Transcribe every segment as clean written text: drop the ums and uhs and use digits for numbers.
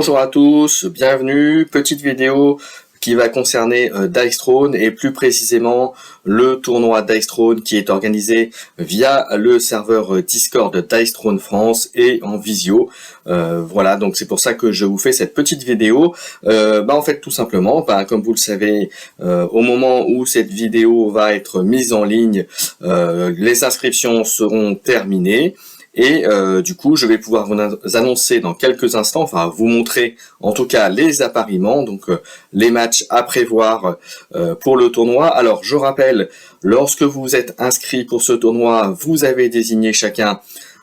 Bonjour à tous, bienvenue, petite vidéo qui va concerner Dice Throne et plus précisément le tournoi Dice Throne qui est organisé via le serveur Discord Dice Throne France et en visio. Voilà, donc c'est pour ça que je vous fais cette petite vidéo. En fait tout simplement, comme vous le savez, au moment où cette vidéo va être mise en ligne, les inscriptions seront terminées. Et du coup, je vais pouvoir vous annoncer dans quelques instants, enfin vous montrer en tout cas les appariements, donc les matchs à prévoir pour le tournoi. Alors je rappelle, lorsque vous êtes inscrit pour ce tournoi, vous avez désigné chacun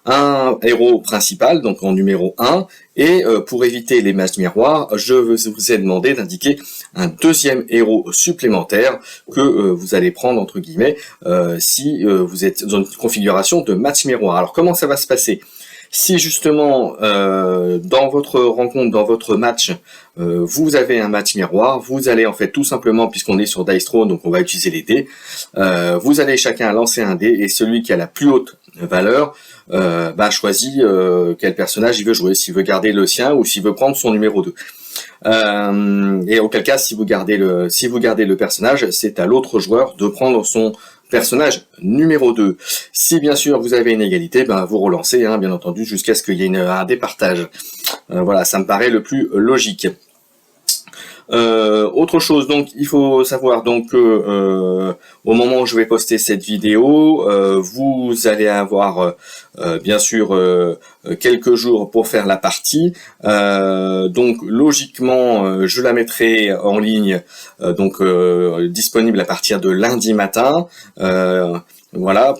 un héros principal, donc en numéro 1, et pour éviter les matchs miroirs, je vous ai demandé d'indiquer un deuxième héros supplémentaire que vous allez prendre entre guillemets si vous êtes dans une configuration de match miroir. Alors comment ça va se passer ? Si justement dans votre rencontre, dans votre match, vous avez un match miroir, vous allez en fait tout simplement, puisqu'on est sur Dice Throne, donc on va utiliser les dés, vous allez chacun lancer un dé et celui qui a la plus haute valeur choisit quel personnage il veut jouer, s'il veut garder le sien ou s'il veut prendre son numéro 2. Et auquel cas, si vous gardez le personnage, c'est à l'autre joueur de prendre son personnage numéro 2. Si bien sûr vous avez une égalité, vous relancez, bien entendu, jusqu'à ce qu'il y ait un départage. Voilà, ça me paraît le plus logique. Autre chose, donc il faut savoir donc que au moment où je vais poster cette vidéo, vous allez avoir bien sûr quelques jours pour faire la partie. Donc logiquement, je la mettrai en ligne, disponible à partir de lundi matin. Voilà,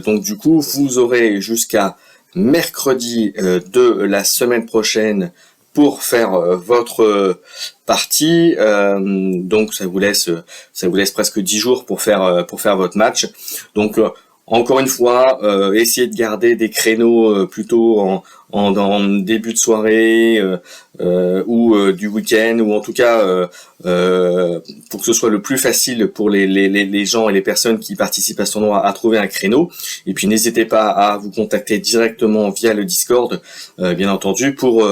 donc du coup vous aurez jusqu'à mercredi de la semaine prochaine pour faire votre partie. Donc ça vous laisse presque 10 jours pour faire votre match. Donc encore une fois, essayez de garder des créneaux plutôt en début de soirée ou du week-end, ou en tout cas pour que ce soit le plus facile pour les gens et les personnes qui participent à ce tournoi à trouver un créneau. Et puis n'hésitez pas à vous contacter directement via le Discord, bien entendu, pour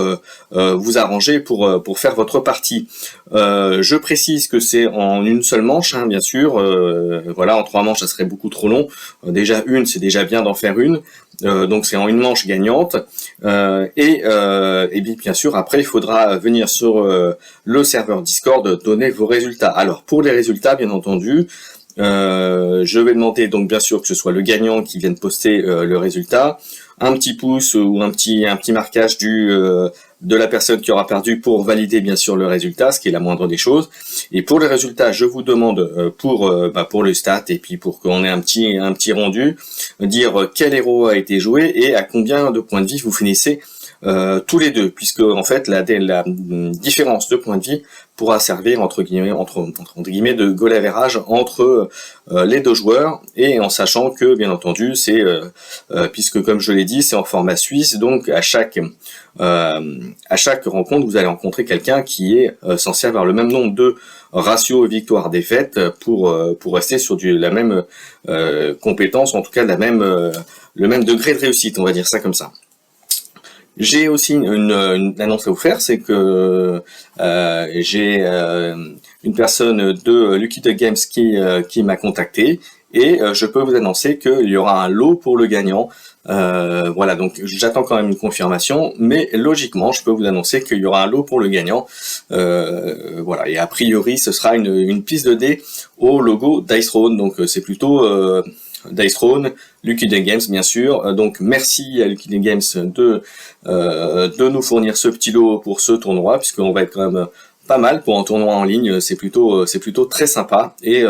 vous arranger pour faire votre partie. Je précise que c'est en une seule manche, bien sûr. Voilà, en 3 manches ça serait beaucoup trop long. Déjà une, c'est déjà bien d'en faire une. Donc c'est en une manche gagnante, et bien sûr après il faudra venir sur le serveur Discord donner vos résultats. Alors pour les résultats, bien entendu, je vais demander donc bien sûr que ce soit le gagnant qui vienne poster le résultat, un petit pouce ou un petit marquage de la personne qui aura perdu pour valider bien sûr le résultat, ce qui est la moindre des choses. Et pour les résultats, je vous demande pour le stat et puis pour qu'on ait un petit rendu, dire quel héros a été joué et à combien de points de vie vous finissez tous les deux, puisque en fait la différence de points de vie pourra servir entre guillemets de goal average entre les deux joueurs, et en sachant que bien entendu c'est puisque comme je l'ai dit c'est en format suisse, donc à chaque rencontre vous allez rencontrer quelqu'un qui est censé avoir le même nombre de ratio victoire-défaite pour rester sur la même compétence, en tout cas le même degré de réussite, on va dire ça comme ça. J'ai aussi une annonce à vous faire, c'est que j'ai une personne de Lucky Duck Games qui m'a contacté, et je peux vous annoncer qu'il y aura un lot pour le gagnant. Voilà, donc j'attends quand même une confirmation, mais logiquement je peux vous annoncer qu'il y aura un lot pour le gagnant. Voilà, et a priori ce sera une piste de dés au logo Dice Throne, donc c'est plutôt Dice Throne, Lucky Duck Games bien sûr. Donc merci à Lucky Duck Games de nous fournir ce petit lot pour ce tournoi, puisqu'on va être quand même pas mal pour un tournoi en ligne. C'est plutôt très sympa, et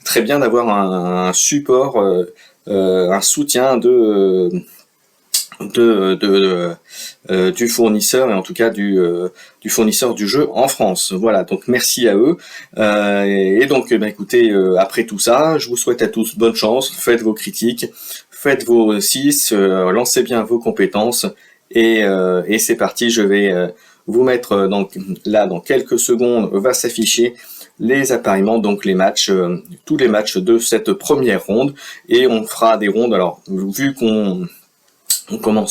très bien d'avoir un support, un soutien du fournisseur, et en tout cas du fournisseur du jeu en France. Voilà, donc merci à eux. Et donc écoutez, après tout ça, je vous souhaite à tous bonne chance, faites vos critiques, faites vos 6, lancez bien vos compétences, et c'est parti. Je vais vous mettre dans quelques secondes va s'afficher les appariements, donc les matchs, tous les matchs de cette première ronde, et on fera des rondes. Alors vu qu'on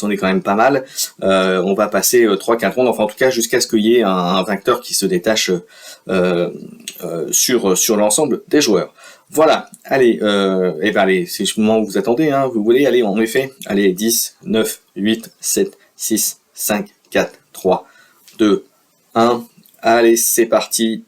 on est quand même pas mal. On va passer 3-4 rondes, enfin en tout cas jusqu'à ce qu'il y ait un vainqueur qui se détache sur l'ensemble des joueurs. Voilà, allez, et ben allez, c'est le moment où vous attendez, hein, vous voulez, allez, on est fait. Allez, 10, 9, 8, 7, 6, 5, 4, 3, 2, 1. Allez, c'est parti.